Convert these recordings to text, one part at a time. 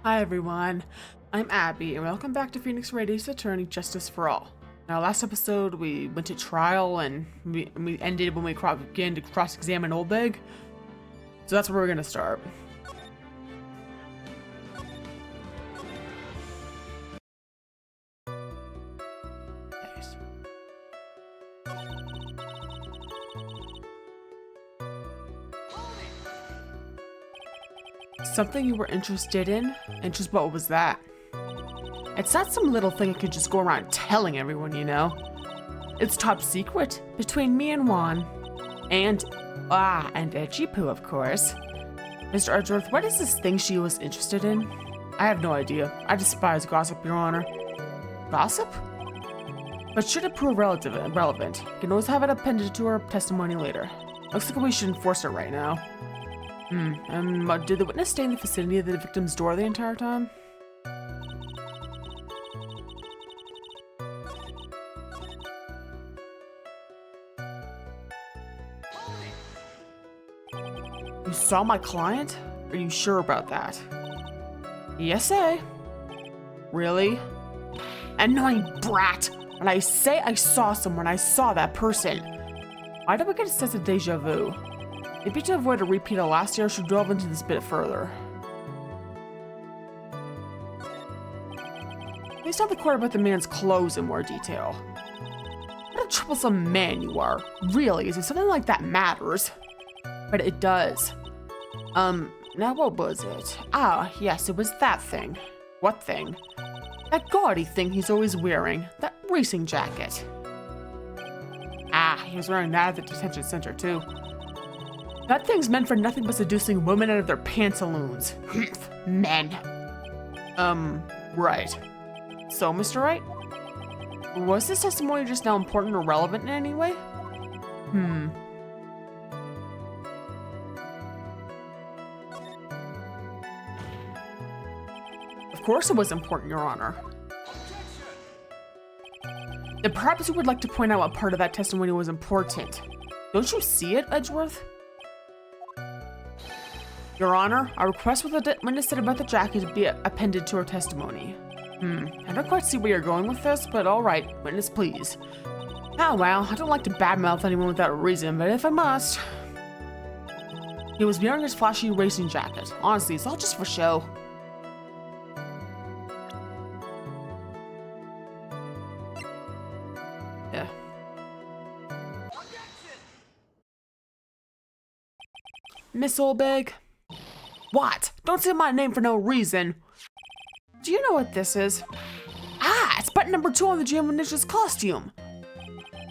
Hi everyone, I'm Abby and welcome back to Phoenix Wright's Attorney Justice for All. Now last episode we went to trial and we ended when we began to cross-examine Oldbag. So that's where we're gonna start. Nice. Something you were interested in? And just what was that? It's not some little thing I could just go around telling everyone, you know? It's top secret between me and Juan. And Edgy Poo, of course. Mr. Edgeworth, what is this thing she was interested in? I have no idea. I despise gossip, Your Honor. Gossip? But should it prove relevant, you can always have it appended to her testimony later. Looks like we should enforce it right now. Did the witness stay in the vicinity of the victim's door the entire time? You saw my client? Are you sure about that? Yes, eh? Really? Annoying brat! When I say I saw someone, I saw that person. Why do we get a sense of deja vu? Maybe to avoid a repeat of last year, I should delve into this a bit further. Please tell the court about the man's clothes in more detail. What a troublesome man you are. Really, is it something like that matters? But it does. Now what was it? Ah, yes, it was that thing. What thing? That gaudy thing he's always wearing. That racing jacket. Ah, he was wearing that at the detention center, too. That thing's meant for nothing but seducing women out of their pantaloons. Men. Right. So, Mr. Wright? Was this testimony just now important or relevant in any way? Of course it was important, Your Honor. Then perhaps you would like to point out what part of that testimony was important. Don't you see it, Edgeworth? Your Honor, I request what the witness said about the jacket to be appended to her testimony. I don't quite see where you're going with this, but alright, witness please. Oh well, I don't like to badmouth anyone without a reason, but if I must. He was wearing his flashy racing jacket. Honestly, it's all just for show. Yeah. Miss Oldbag? What? Don't say my name for no reason. Do you know what this is? Ah, it's button number 2 on the Jam Ninja's costume.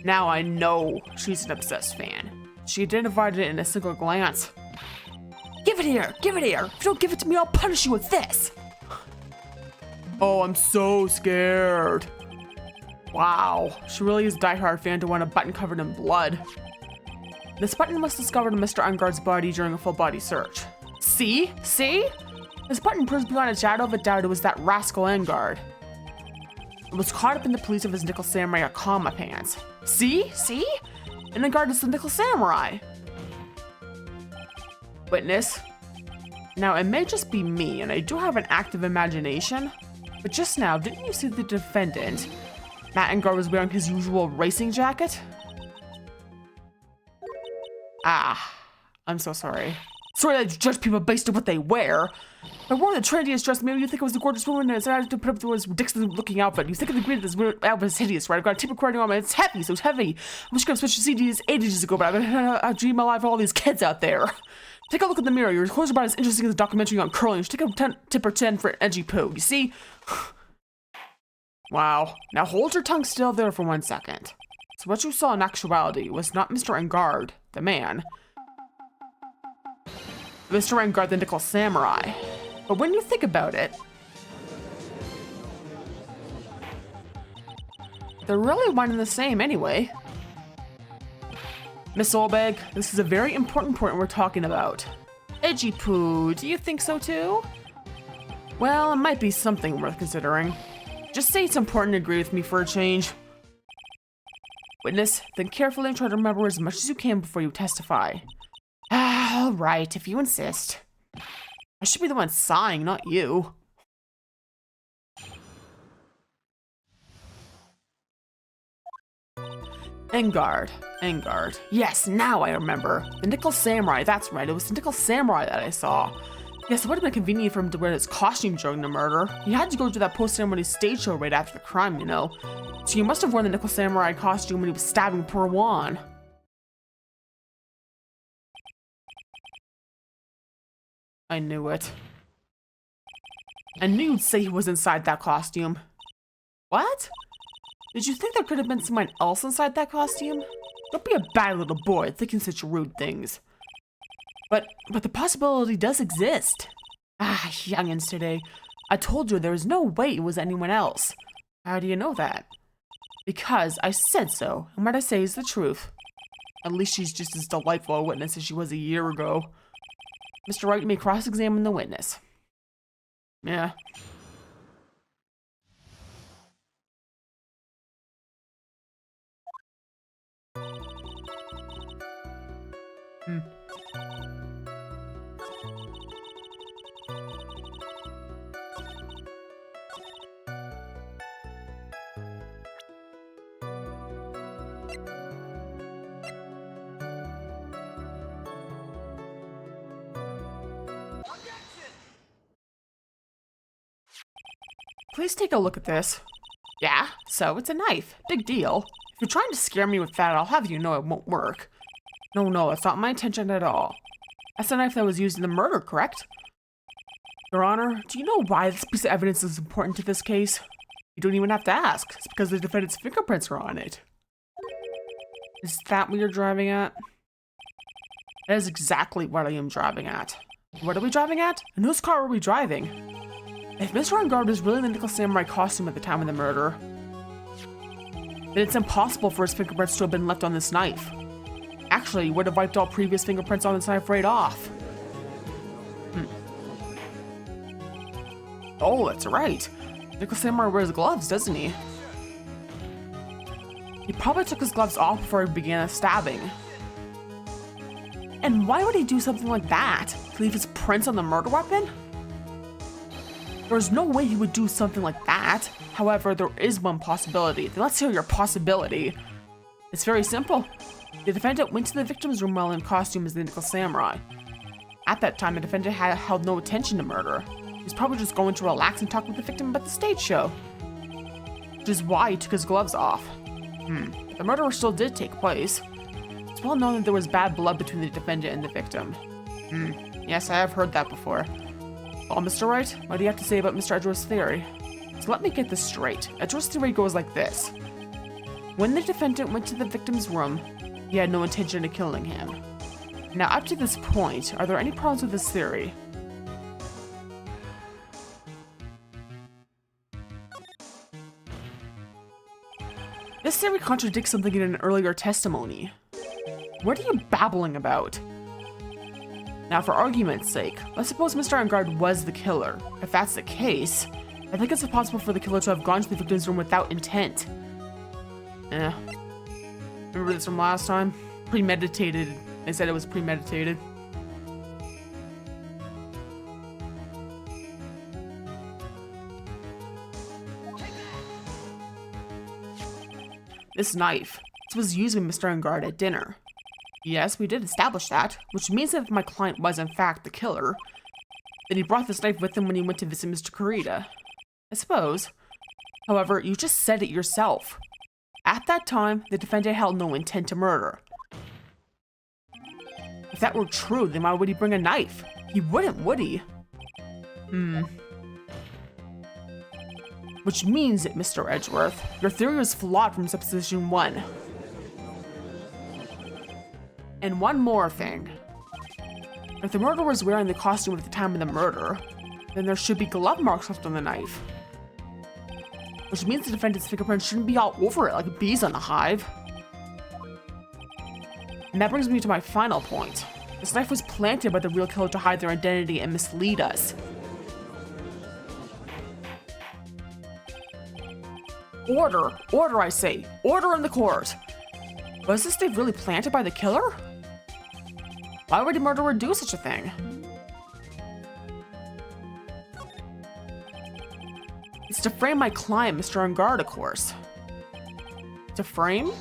Now I know she's an obsessed fan. She identified it in a single glance. Give it here, give it here. If you don't give it to me, I'll punish you with this. Oh, I'm so scared. Wow, she really is a diehard fan to want a button covered in blood. This button was discovered in Mr. Unguard's body during a full body search. See? See? This button proves beyond a shadow of a doubt it was that rascal Engard. It was caught up in the police of his Nickel Samurai Akama pants. See? See? And Engard is the Nickel Samurai. Witness. Now, it may just be me, and I do have an active imagination, but just now, didn't you see the defendant? Matt Engard was wearing his usual racing jacket? Ah, I'm so sorry. Sorry that you judge people based on what they wear. If I wore the trendiest dress, maybe you think I was a gorgeous woman and I had to put up with this ridiculous looking outfit. You think of the green this outfit is hideous, right? I've got a tape recording on me. It's heavy, so it's heavy. I wish I could have switched to CDs 8 ages ago, but I've dreamed my life for all these kids out there. Take a look in the mirror. Your clothes are about as interesting as a documentary on curling. You should take a tip or 10 for Edgy Poo. You see? Wow. Now hold your tongue still there for 1 second. So what you saw in actuality was not Mr. Engard, the man. Mr. Engard, the Nickel Samurai. But when you think about it, they're really one and the same anyway. Miss Oldbag, this is a very important point we're talking about. Edgy Poo, do you think so too? Well, it might be something worth considering. Just say it's important and agree with me for a change. Witness, think carefully and try to remember as much as you can before you testify. All right, if you insist. I should be the one sighing, not you. Engard. Engard. Yes, now I remember. The Nickel Samurai, that's right. It was the Nickel Samurai that I saw. Yes, it would have been convenient for him to wear his costume during the murder. He had to go to that post-ceremony stage show right after the crime, you know. So he must have worn the Nickel Samurai costume when he was stabbing poor Juan. I knew it. I knew you'd say he was inside that costume. What? Did you think there could have been someone else inside that costume? Don't be a bad little boy thinking such rude things. But the possibility does exist. Ah, youngins today. I told you there was no way it was anyone else. How do you know that? Because I said so, and what I say is the truth. At least she's just as delightful a witness as she was a year ago. Mr. Wright may cross-examine the witness. Yeah. Please take a look at this. Yeah, so it's a knife. Big deal. If you're trying to scare me with that, I'll have you know it won't work. No, that's not my intention at all. That's the knife that was used in the murder, correct? Your Honor, do you know why this piece of evidence is important to this case? You don't even have to ask. It's because the defendant's fingerprints are on it. Is that what you're driving at? That is exactly what I am driving at. What are we driving at? And whose car are we driving? If Mr. Engard was really in the Nickel Samurai costume at the time of the murder, then it's impossible for his fingerprints to have been left on this knife. Actually, he would have wiped all previous fingerprints on this knife right off. Oh, that's right. Nickel Samurai wears gloves, doesn't he? He probably took his gloves off before he began the stabbing. And why would he do something like that? To leave his prints on the murder weapon? There's no way he would do something like that. However, there is one possibility. Then let's hear your possibility. It's very simple. The defendant went to the victim's room while in costume as the Nickel Samurai. At that time, the defendant had held no intention to murder. He was probably just going to relax and talk with the victim about the stage show. Which is why he took his gloves off. The murder still did take place. It's well known that there was bad blood between the defendant and the victim. Yes, I have heard that before. Well, Mr. Wright, what do you have to say about Mr. Edgeworth's theory? So let me get this straight. Edgeworth's theory goes like this. When the defendant went to the victim's room, he had no intention of killing him. Now, up to this point, are there any problems with this theory? This theory contradicts something in an earlier testimony. What are you babbling about? Now, for argument's sake, let's suppose Mr. Engard was the killer. If that's the case, I think it's possible for the killer to have gone to the victim's room without intent. Remember this from last time? Premeditated. They said it was premeditated. This knife. This was used by Mr. Engard at dinner. Yes, we did establish that, which means that if my client was in fact the killer, then he brought this knife with him when he went to visit Mr. Kurita. I suppose. However, you just said it yourself. At that time, the defendant held no intent to murder. If that were true, then why would he bring a knife? He wouldn't, would he? Which means that, Mr. Edgeworth, your theory was flawed from supposition 1. And one more thing. If the murderer was wearing the costume at the time of the murder, then there should be glove marks left on the knife. Which means the defendant's fingerprints shouldn't be all over it like bees on a hive. And that brings me to my final point. This knife was planted by the real killer to hide their identity and mislead us. Order! Order, I say! Order in the court! Was this knife really planted by the killer? Why would the murderer do such a thing? It's to frame my client, Mr. Engard, of course. To frame?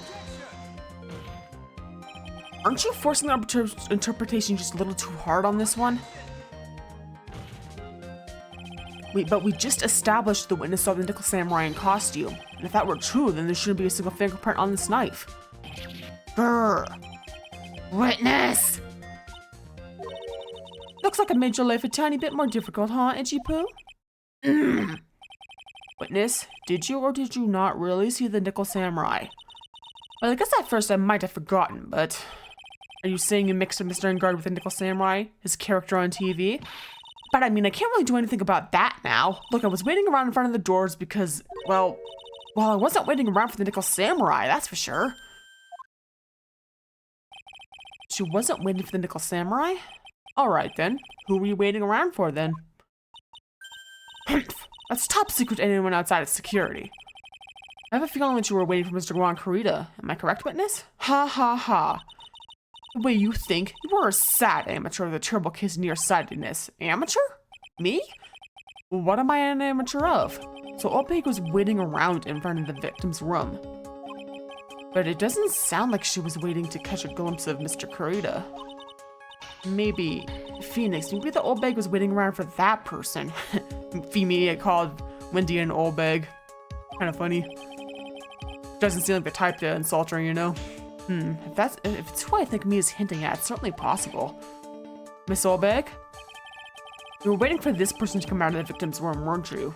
Aren't you forcing the interpretation just a little too hard on this one? Wait, but we just established the witness saw the Nickel Samurai in costume. And if that were true, then there shouldn't be a single fingerprint on this knife. Grr. Witness! Looks like I made your life a tiny bit more difficult, huh, Itchy Poo? Witness, did you or did you not really see the Nickel Samurai? Well, I guess at first I might have forgotten, but... Are you saying you mixed up Mr. Engard with the Nickel Samurai, his character on TV? But I mean, I can't really do anything about that now. Look, I was waiting around in front of the doors because, well, I wasn't waiting around for the Nickel Samurai, that's for sure. She wasn't waiting for the Nickel Samurai? Alright then, who were you waiting around for then? That's top secret to anyone outside of security. I have a feeling that you were waiting for Mr. Juan Kurita. Am I correct, witness? Ha ha ha. The way you think, you are a sad amateur with a terrible case of nearsightedness. Amateur? Me? What am I an amateur of? So Oldbag was waiting around in front of the victim's room. But it doesn't sound like she was waiting to catch a glimpse of Mr. Kurita. Maybe Phoenix, maybe the Oldbag was waiting around for that person. Female called Wendy and Oldbag. Kind of funny. Doesn't seem like the type to insult her, you know? If it's who I think Mia's hinting at, it's certainly possible. Miss Oldbag? You were waiting for this person to come out of the victim's room, weren't you?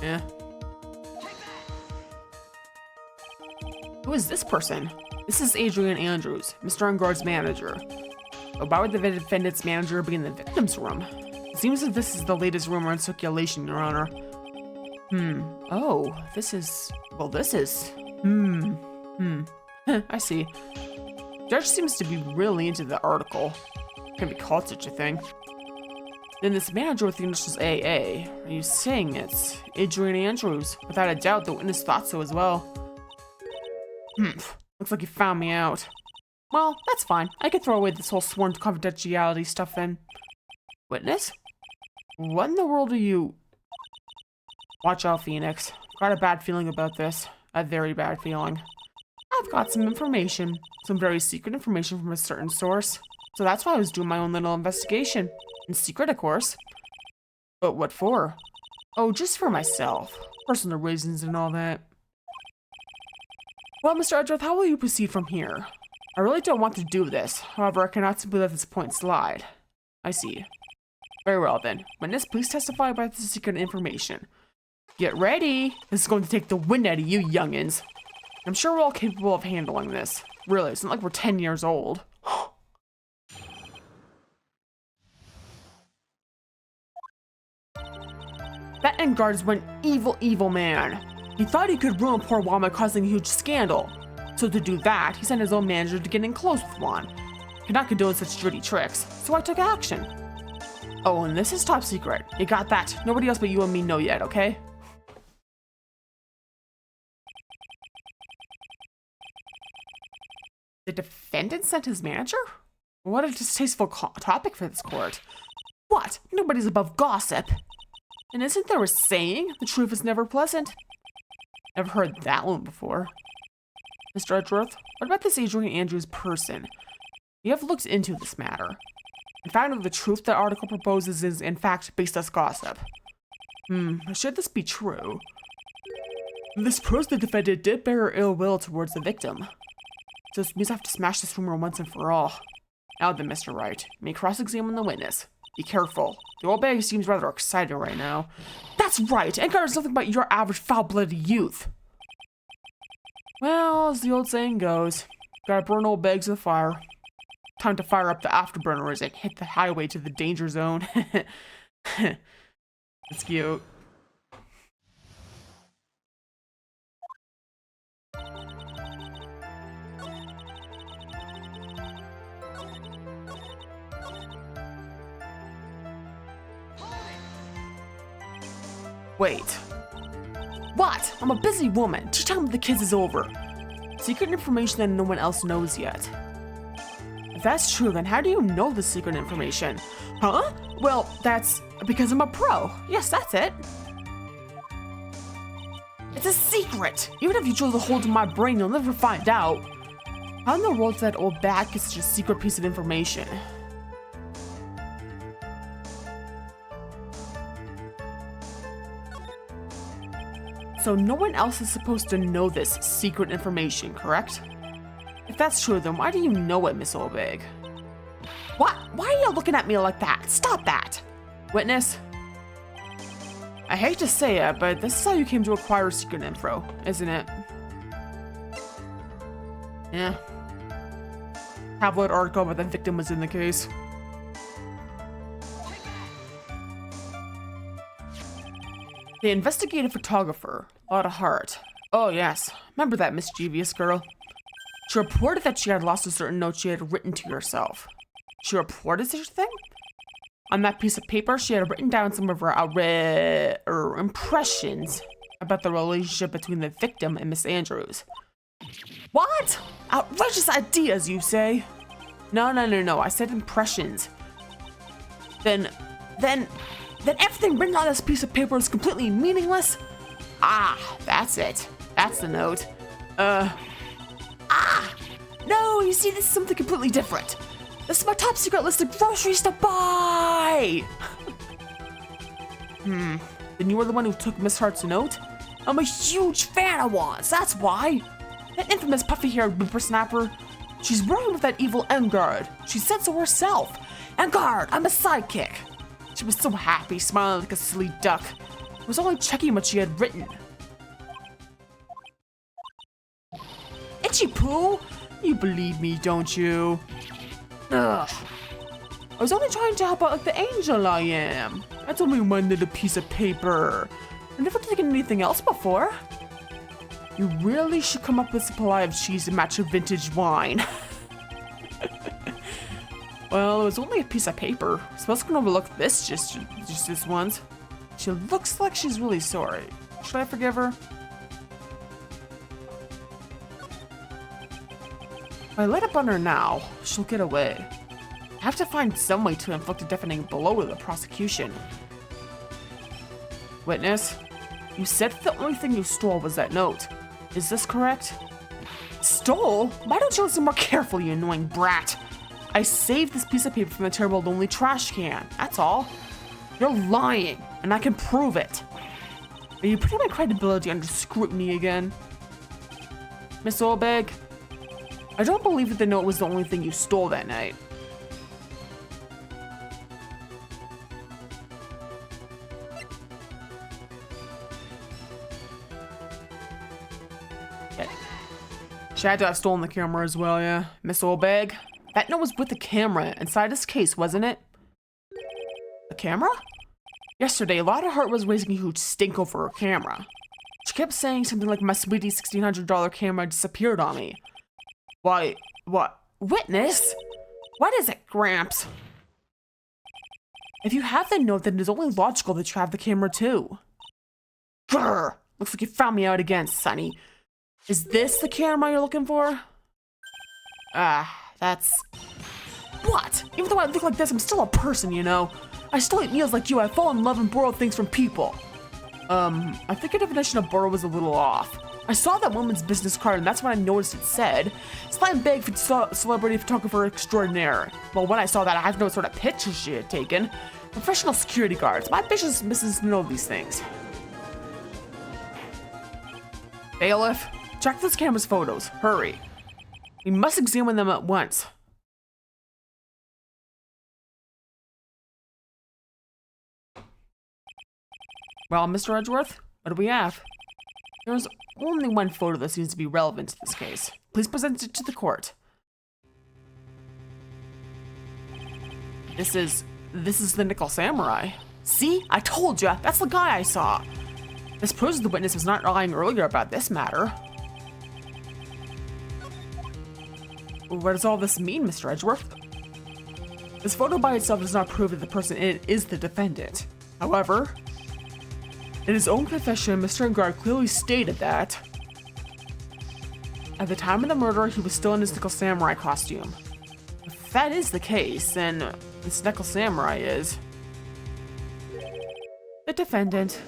Yeah. Who is this person? This is Adrian Andrews, Mr. Engard's manager. But why would the defendant's manager be in the victim's room? It seems that this is the latest rumor in circulation, Your Honor. Oh, this is... Well, this is... I see. Judge seems to be really into the article. Can be called such a thing. Then this manager with the initials AA, are you saying it's Adrian Andrews? Without a doubt, the witness thought so as well. Looks like you found me out. Well, that's fine. I could throw away this whole sworn confidentiality stuff then. Witness? What in the world are you... Watch out, Phoenix. Got a bad feeling about this. A very bad feeling. I've got some information. Some very secret information from a certain source. So that's why I was doing my own little investigation. In secret, of course. But what for? Oh, just for myself. Personal reasons and all that. Well, Mr. Edgeworth, how will you proceed from here? I really don't want to do this. However, I cannot simply let this point slide. I see. Very well then. Witness, please testify about the secret information. Get ready! This is going to take the wind out of you youngins. I'm sure we're all capable of handling this. Really, it's not like we're 10 years old. That Engard is one evil, evil man. He thought he could ruin poor Juan by causing a huge scandal. So to do that, he sent his own manager to get in close with Juan. He could not condone such dirty tricks, so I took action. Oh, and this is top secret. You got that? Nobody else but you and me know yet, okay? The defendant sent his manager? What a distasteful topic for this court. What? Nobody's above gossip. And isn't there a saying, the truth is never pleasant? Never heard that one before. Mr. Edgeworth, what about this Adrian Andrews person? You have looked into this matter and found that the truth that article proposes is, in fact, baseless gossip. Should this be true? This proves the defendant did bear ill will towards the victim. So this means I have to smash this rumor once and for all. Now then, Mr. Wright, you may cross-examine the witness. Be careful. The Oldbag seems rather excited right now. That's right! Engard is nothing but your average foul-blooded youth. Well, as the old saying goes, gotta burn Oldbags with fire. Time to fire up the afterburners and hit the highway to the danger zone. It's cute. Wait. What? I'm a busy woman. Tea time with the kids is over. Secret information that no one else knows yet. If that's true, then how do you know the secret information? Huh? Well, that's because I'm a pro. Yes, that's it. It's a secret. Even if you chose to hold in my brain, you'll never find out. How in the world did that old bag get such a secret piece of information? So no one else is supposed to know this secret information, correct? If that's true, then why do you know it, Miss Oldbag? What? Why are you looking at me like that? Stop that! Witness? I hate to say it, but this is how you came to acquire secret info, isn't it? Yeah. Tabloid article about the victim was in the case. The investigative photographer, Lotta Hart. Oh yes, remember that mischievous girl? She reported that she had lost a certain note she had written to herself. She reported such a thing? On that piece of paper, she had written down some of her impressions about the relationship between the victim and Miss Andrews. What? Outrageous ideas, you say? No, I said impressions. Then everything written on this piece of paper is completely meaningless? Ah, that's it. That's the note. No, you see, this is something completely different. This is my top secret list of groceries to buy! Then you were the one who took Miss Hart's note? I'm a huge fan of Wands, that's why! That infamous puffy-haired whippersnapper. She's working with that evil Engard. She said so herself. Engard, I'm a sidekick. She was so happy, smiling like a silly duck. I was only checking what she had written. Itchy Poo? You believe me, don't you? Ugh. I was only trying to help out like the angel I am. That's only one little piece of paper. I've never taken anything else before. You really should come up with a supply of cheese to match your vintage wine. Well, it was only a piece of paper. I suppose I can overlook this just this once. She looks like she's really sorry. Should I forgive her? If I let up on her now, she'll get away. I have to find some way to inflict a deafening blow to the prosecution. Witness, you said the only thing you stole was that note. Is this correct? Stole? Why don't you listen more carefully, you annoying brat? I saved this piece of paper from the terrible lonely trash can, that's all. You're lying, and I can prove it. Are you putting my credibility under scrutiny again? Miss Oldbag, I don't believe that the note was the only thing you stole that night. She had to have stolen the camera as well, yeah. Miss Oldbag, that note was with the camera inside this case, wasn't it? The camera? Yesterday, Lotta Hart was raising a huge stink over her camera. She kept saying something like, my sweetie $1,600 camera disappeared on me. Why, what? Witness? What is it, Gramps? If you have the note, then it is only logical that you have the camera too. Grr! Looks like you found me out again, Sonny. Is this the camera you're looking for? That's... What? Even though I look like this, I'm still a person, you know? I still eat meals like you. I fall in love and borrow things from people. I think your definition of borrow was a little off. I saw that woman's business card, and that's when I noticed it said, Slam Bag Celebrity Photographer Extraordinaire. Well, when I saw that, I had to know what sort of pictures she had taken. Professional security guards. My business misses know these things. Bailiff, check this camera's photos. Hurry. We must examine them at once. Well, Mr. Edgeworth, what do we have? There's only one photo that seems to be relevant to this case. Please present it to the court. This is the Nickel Samurai. See? I told ya! That's the guy I saw! This proves the witness was not lying earlier about this matter. What does all this mean, Mr. Edgeworth? This photo by itself does not prove that the person in it is the defendant. However, in his own confession, Mr. Engard clearly stated that at the time of the murder, he was still in his Nickel Samurai costume. If that is the case, then this Nickel Samurai is the defendant.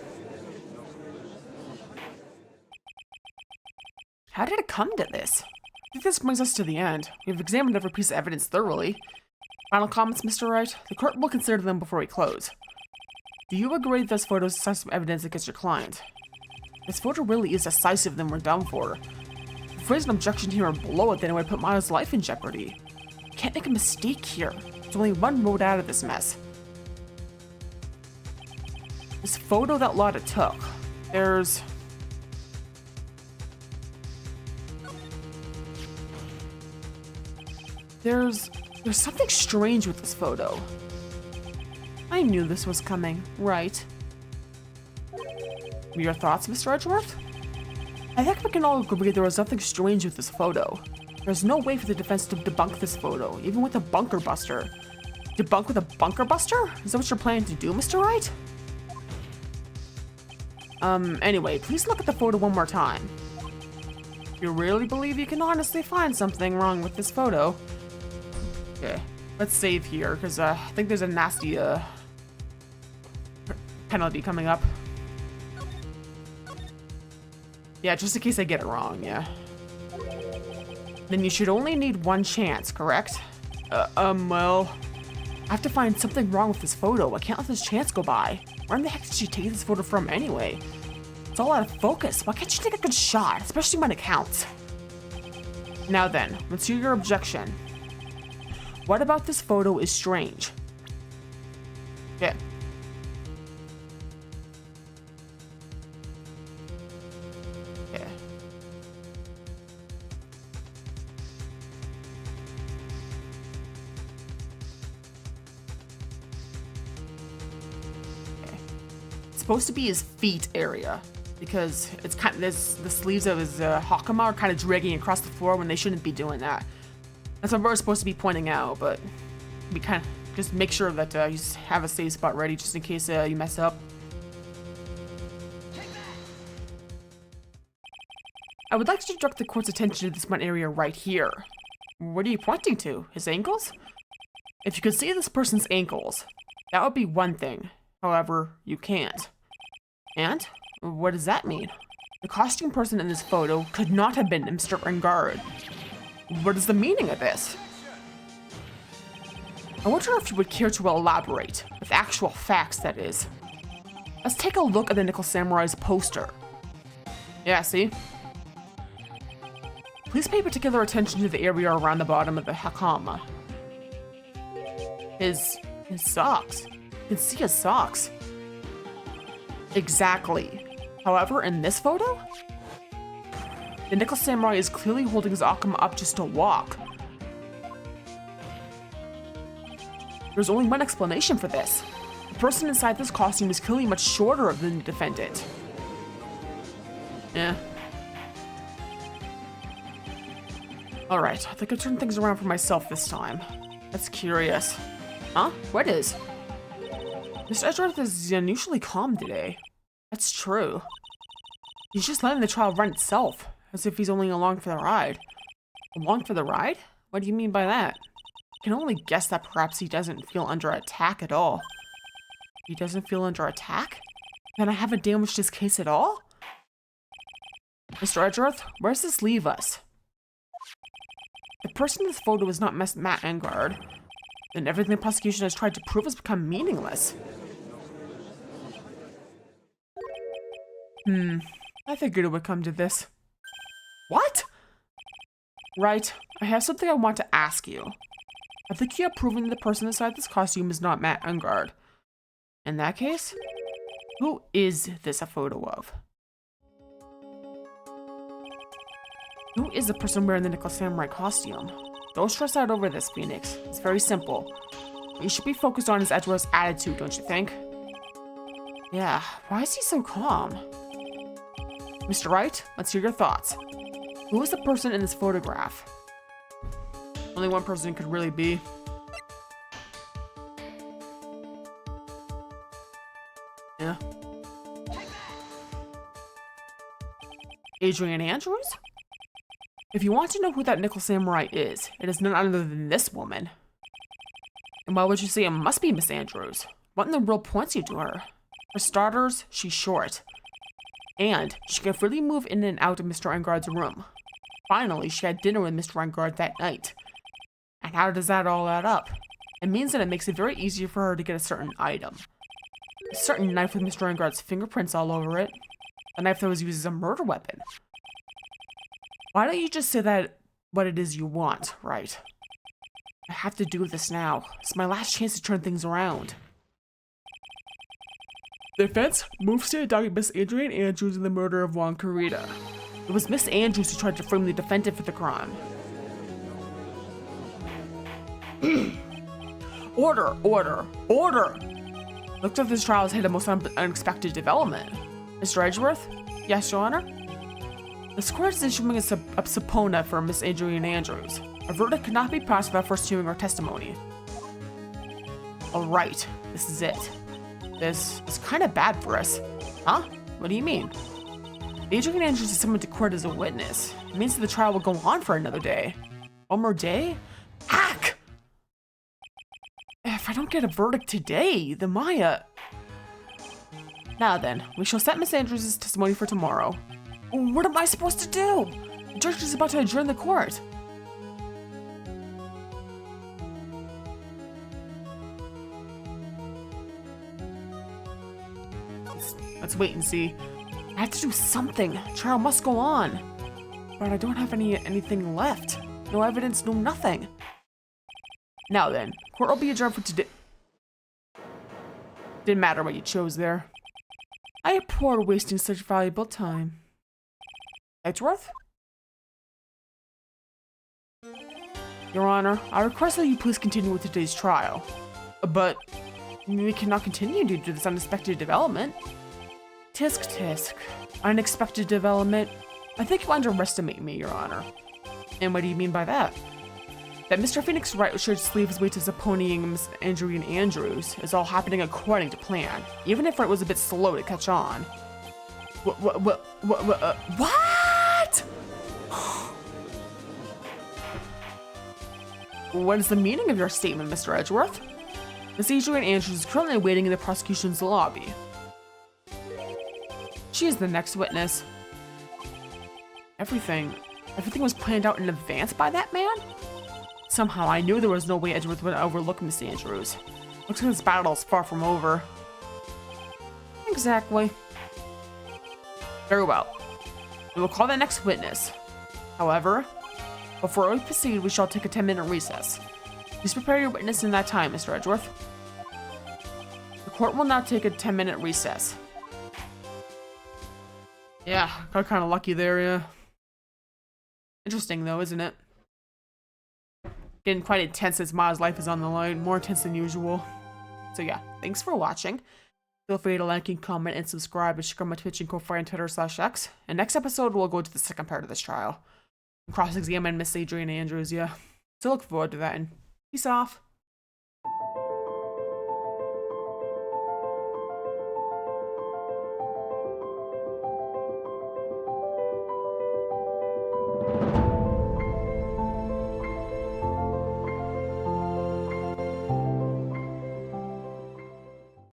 How did it come to this? I think this brings us to the end. We've examined every piece of evidence thoroughly. Final comments, Mr. Wright? The court will consider them before we close. Do you agree that this photo is decisive evidence against your client? This photo really is decisive, then we're done for. If you raise an objection here or below it, then it would put Maya's life in jeopardy. You can't make a mistake here. There's only one road out of this mess. This photo that Lotta took. There's something strange with this photo. I knew this was coming, right? Your thoughts, Mr. Edgeworth? I think we can all agree there was something strange with this photo. There's no way for the defense to debunk this photo, even with a bunker buster. Debunk with a bunker buster? Is that what you're planning to do, Mr. Wright? Anyway, please look at the photo one more time. You really believe you can honestly find something wrong with this photo? Okay, let's save here, because I think there's a nasty penalty coming up. Yeah, just in case I get it wrong, yeah. Then you should only need one chance, correct? Well, I have to find something wrong with this photo. I can't let this chance go by. Where in the heck did she take this photo from anyway? It's all out of focus. Why can't you take a good shot, especially when it counts? Now then, let's hear your objection. What about this photo is strange? Yeah. Yeah. Okay. It's supposed to be his feet area because it's kind of the sleeves of his hakama are kind of dragging across the floor when they shouldn't be doing that. That's what we're supposed to be pointing out, but we kind of just make sure that you have a safe spot ready just in case you mess up. I would like to direct the court's attention to this one area right here. What are you pointing to? His ankles? If you could see this person's ankles, that would be one thing. However, you can't. And? What does that mean? The costume person in this photo could not have been Mr. Engard. What is the meaning of this? I wonder if you would care to elaborate, with actual facts, that is. Let's take a look at the Nickel Samurai's poster. Yeah, see? Please pay particular attention to the area around the bottom of the hakama. His socks. You can see his socks. Exactly. However, in this photo, the Nickel Samurai is clearly holding his akama up just to walk. There's only one explanation for this. The person inside this costume is clearly much shorter than the defendant. Yeah. Alright, I think I turned things around for myself this time. That's curious. Huh? What is? Mr. Edgeworth is unusually calm today. That's true. He's just letting the trial run itself, as if he's only along for the ride. Along for the ride? What do you mean by that? I can only guess that perhaps he doesn't feel under attack at all. He doesn't feel under attack? Then I haven't damaged his case at all? Mr. Edgeworth, where does this leave us? The person in this photo is not Matt Engard. Then everything the prosecution has tried to prove has become meaningless. I figured it would come to this. What? Right, I have something I want to ask you. I think you have proven that the person inside this costume is not Matt Engard. In that case, who is this a photo of? Who is the person wearing the Nickel Samurai costume? Don't stress out over this, Phoenix. It's very simple. What you should be focused on is Edgeworth's attitude, don't you think? Yeah, why is he so calm? Mr. Wright, let's hear your thoughts. Who is the person in this photograph? Only one person could really be. Yeah. Adrian Andrews? If you want to know who that Nickel Samurai is, it is none other than this woman. And why would you say it must be Miss Andrews? What in the world points you to her? For starters, she's short. And she can freely move in and out of Mr. Engarde's room. Finally, she had dinner with Mr. Engarde that night. And how does that all add up? It means that it makes it very easy for her to get a certain item. A certain knife with Mr. Engarde's fingerprints all over it. A knife that was used as a murder weapon. Why don't you just say that what it is you want, right? I have to do this now. It's my last chance to turn things around. The defense moves to indict Miss Adrienne Andrews in the murder of Juan Carita. It was Miss Andrews who tried to frame the defendant for the crime. Order, order, order! Looks like this trial has hit a most unexpected development. Mr. Edgeworth? Yes, Your Honor? This court is issuing a subpoena for Miss Adrienne Andrews. A verdict cannot be passed without first hearing her testimony. Alright, this is it. This is kind of bad for us. Huh? What do you mean? Adrienne Andrews is summoned to court as a witness. It means that the trial will go on for another day. One more day? Hack! If I don't get a verdict today, then Maya... Now then, we shall set Miss Andrews' testimony for tomorrow. What am I supposed to do? The judge is about to adjourn the court. Let's wait and see. I have to do something. Trial must go on. But I don't have anything left. No evidence, no nothing. Now then, court will be adjourned for today. Didn't matter what you chose there. I abhor wasting such valuable time. Edgeworth? Your Honor, I request that you please continue with today's trial. But we cannot continue due to this unexpected development. Tisk tisk. Unexpected development? I think you underestimate me, Your Honor. And what do you mean by that? That Mr. Phoenix Wright should sleeve his way to subpoenaing Miss Adrienne Andrews is all happening according to plan, even if Wright was a bit slow to catch on. What? What is the meaning of your statement, Mr. Edgeworth? Miss Adrienne Andrews is currently waiting in the prosecution's lobby. She is the next witness. Everything was planned out in advance by that man? Somehow I knew there was no way Edgeworth would overlook Miss Andrews. Looks like this battle is far from over. Exactly. Very well. We will call the next witness. However, before we proceed, we shall take a 10-minute recess. Please prepare your witness in that time, Mr. Edgeworth. The court will now take a 10-minute recess. Yeah, got kind of lucky there, yeah. Interesting though, isn't it? Getting quite intense as Ma's life is on the line, more intense than usual. So yeah, thanks for watching. Feel free to like and comment and subscribe and check out my Twitch and Ko-Fi and Twitter/X. And next episode, we'll go to the second part of this trial. Cross-examine Miss Adrienne Andrews, yeah. So look forward to that, and peace off.